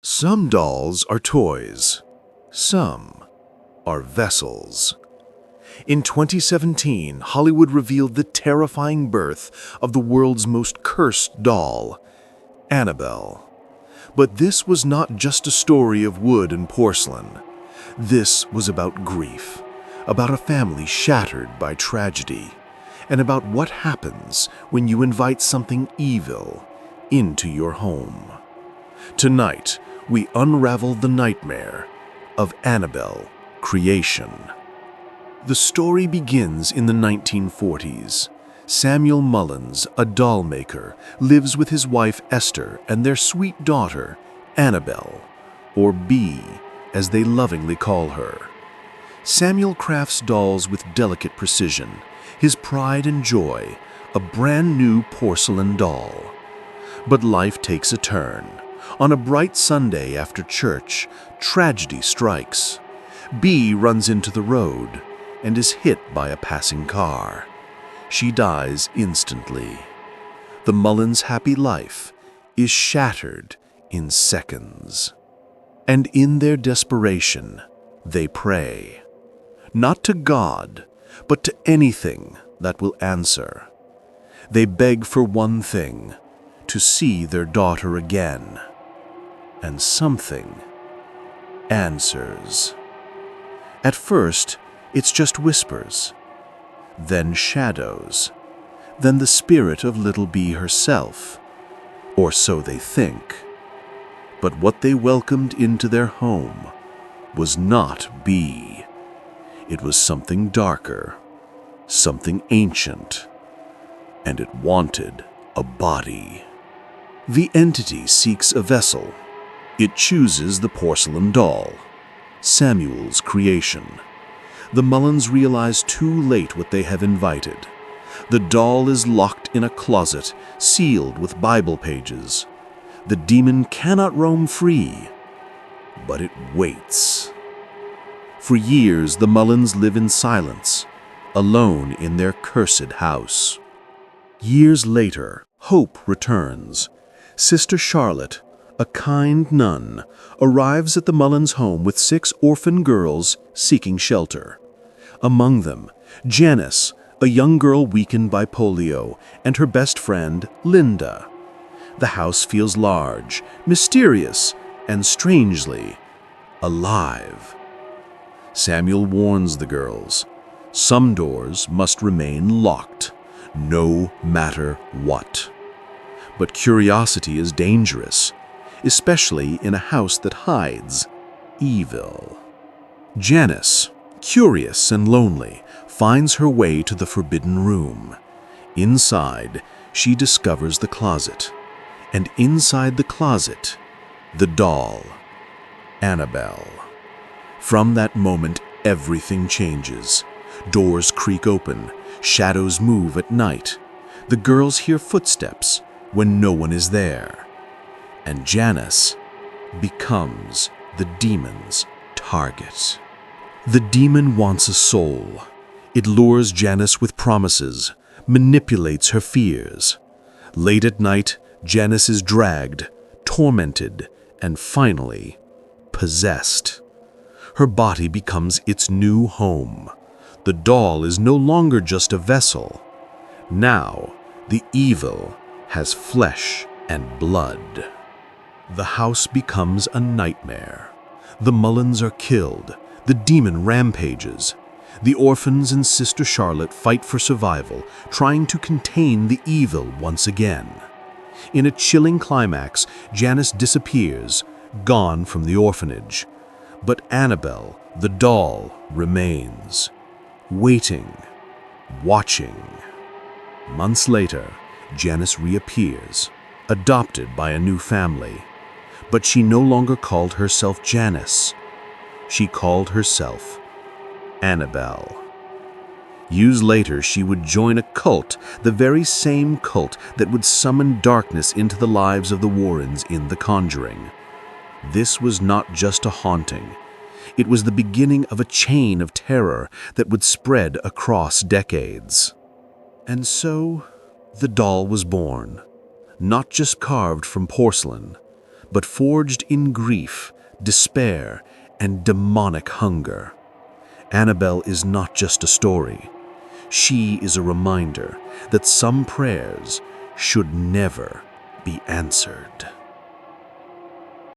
Some dolls are toys. Some are vessels. In 2017, Hollywood revealed the terrifying birth of the world's most cursed doll, Annabelle. But this was not just a story of wood and porcelain. This was about grief, about a family shattered by tragedy, and about what happens when you invite something evil into your home. Tonight, we unravel the nightmare of Annabelle Creation. The story begins in the 1940s. Samuel Mullins, a doll maker, lives with his wife Esther and their sweet daughter, Annabelle, or B, as they lovingly call her. Samuel crafts dolls with delicate precision, his pride and joy, a brand new porcelain doll. But life takes a turn. On a bright Sunday after church, tragedy strikes. B runs into the road and is hit by a passing car. She dies instantly. The Mullins' happy life is shattered in seconds. And in their desperation, they pray. Not to God, but to anything that will answer. They beg for one thing, to see their daughter again. And something answers. At first, it's just whispers, then shadows, then the spirit of little B herself, or so they think. But what they welcomed into their home was not B. It was something darker, something ancient, and it wanted a body. The entity seeks a vessel. It chooses the porcelain doll, Samuel's creation. The Mullins realize too late what they have invited. The doll is locked in a closet, sealed with Bible pages. The demon cannot roam free, but it waits. For years, the Mullins live in silence, alone in their cursed house. Years later, hope returns. Sister Charlotte, a kind nun, arrives at the Mullins' home with 6 orphan girls seeking shelter. Among them, Janice, a young girl weakened by polio, and her best friend, Linda. The house feels large, mysterious, and strangely alive. Samuel warns the girls. Some doors must remain locked, no matter what. But curiosity is dangerous, especially in a house that hides evil. Janice, curious and lonely, finds her way to the forbidden room. Inside, she discovers the closet, and inside the closet, the doll, Annabelle. From that moment, everything changes. Doors creak open, shadows move at night. The girls hear footsteps when no one is there. And Janice becomes the demon's target. The demon wants a soul. It lures Janice with promises, manipulates her fears. Late at night, Janice is dragged, tormented, and finally possessed. Her body becomes its new home. The doll is no longer just a vessel. Now, the evil has flesh and blood. The house becomes a nightmare. The Mullins are killed. The demon rampages. The orphans and Sister Charlotte fight for survival, trying to contain the evil once again. In a chilling climax, Janice disappears, gone from the orphanage. But Annabelle, the doll, remains, waiting, watching. Months later, Janice reappears, adopted by a new family. But she no longer called herself Janice. She called herself Annabelle. Years later, she would join a cult, the very same cult that would summon darkness into the lives of the Warrens in The Conjuring. This was not just a haunting. It was the beginning of a chain of terror that would spread across decades. And so, the doll was born, not just carved from porcelain, but forged in grief, despair, and demonic hunger. Annabelle is not just a story. She is a reminder that some prayers should never be answered.